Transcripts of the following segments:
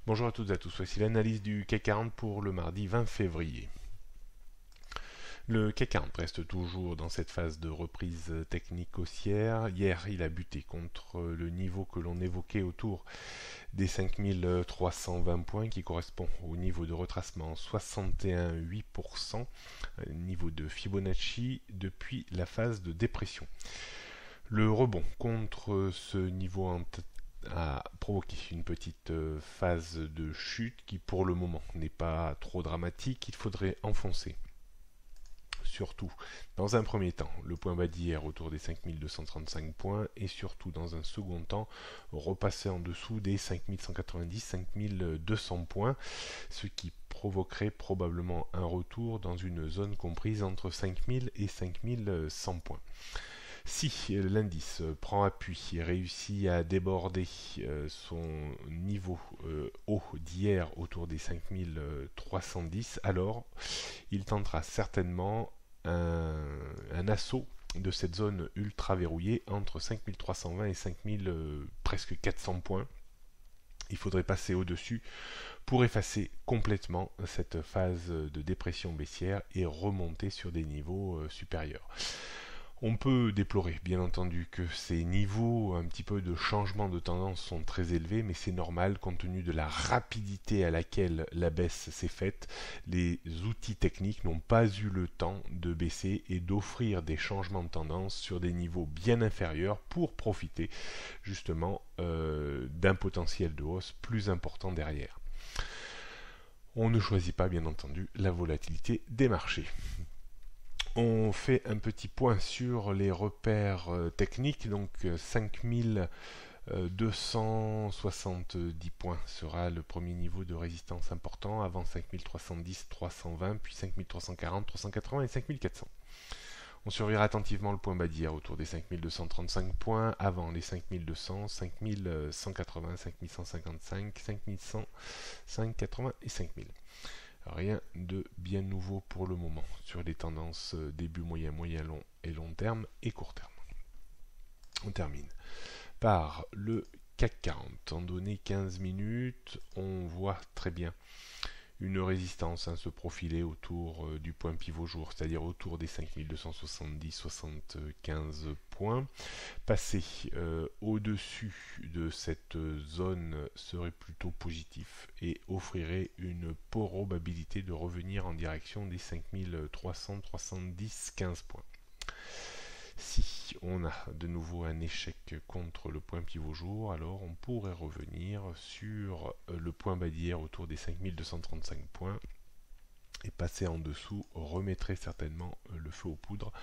Bonjour à toutes et à tous, voici l'analyse du CAC 40 pour le mardi 20 février. Le CAC 40 reste toujours dans cette phase de reprise technique haussière. Hier, il a buté contre le niveau que l'on évoquait autour des 5320 points qui correspond au niveau de retracement 61,8%, niveau de Fibonacci depuis la phase de dépression. Le rebond contre ce niveau a provoqué une petite phase de chute qui pour le moment n'est pas trop dramatique. Il faudrait enfoncer surtout dans un premier temps le point bas d'hier autour des 5235 points et surtout dans un second temps repasser en dessous des 5190-5200 points, ce qui provoquerait probablement un retour dans une zone comprise entre 5000 et 5100 points. Si l'indice prend appui et réussit à déborder son niveau haut d'hier autour des 5310, alors il tentera certainement un assaut de cette zone ultra verrouillée entre 5320 et 5000 presque 400 points. Il faudrait passer au-dessus pour effacer complètement cette phase de dépression baissière et remonter sur des niveaux supérieurs. On peut déplorer bien entendu que ces niveaux un petit peu de changement de tendance sont très élevés, mais c'est normal compte tenu de la rapidité à laquelle la baisse s'est faite. Les outils techniques n'ont pas eu le temps de baisser et d'offrir des changements de tendance sur des niveaux bien inférieurs pour profiter justement d'un potentiel de hausse plus important derrière. On ne choisit pas bien entendu la volatilité des marchés. On fait un petit point sur les repères techniques, donc 5270 points sera le premier niveau de résistance important, avant 5310, 320, puis 5340, 380 et 5400. On surveillera attentivement le point bas d'hier autour des 5235 points, avant les 5200, 5180, 5155, 5100, 580 et 5000. Rien de bien nouveau pour le moment sur les tendances début moyen, moyen long et long terme et court terme. On termine par le CAC 40. En données 15 minutes, on voit très bien une résistance se profiler autour du point pivot jour, c'est-à-dire autour des 5270-75 points. Passer au-dessus de cette zone serait plutôt positif et offrirait une probabilité de revenir en direction des 5370-15 points. Si on a de nouveau un échec contre le point pivot jour, alors on pourrait revenir sur le point bas d'hier autour des 5235 points et passer en dessous remettrait certainement le feu aux poudres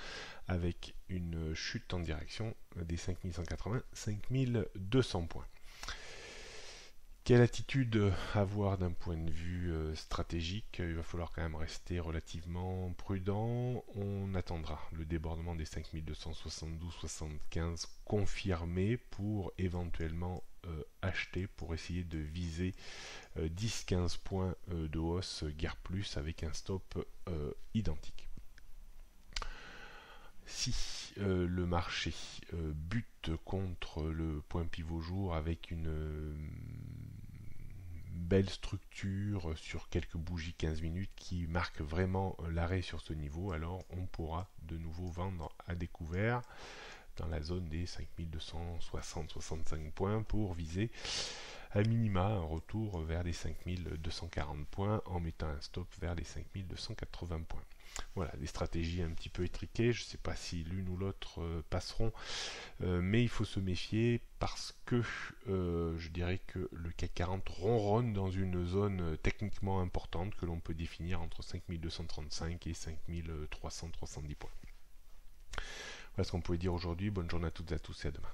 avec une chute en direction des 5180-5200 points. Quelle attitude avoir d'un point de vue stratégique? Il va falloir quand même rester relativement prudent. On attendra le débordement des 5272-75 confirmé pour éventuellement acheter, pour essayer de viser 10-15 points de hausse, guère plus, avec un stop identique. Si le marché bute contre le point pivot jour avec une belle structure sur quelques bougies 15 minutes qui marquent vraiment l'arrêt sur ce niveau, alors on pourra de nouveau vendre à découvert dans la zone des 5260-65 points pour viser à minima un retour vers les 5240 points en mettant un stop vers les 5280 points. Voilà, des stratégies un petit peu étriquées, je ne sais pas si l'une ou l'autre passeront, mais il faut se méfier parce que je dirais que le CAC 40 ronronne dans une zone techniquement importante que l'on peut définir entre 5235 et 5370 points. Voilà ce qu'on pouvait dire aujourd'hui. Bonne journée à toutes et à tous et à demain.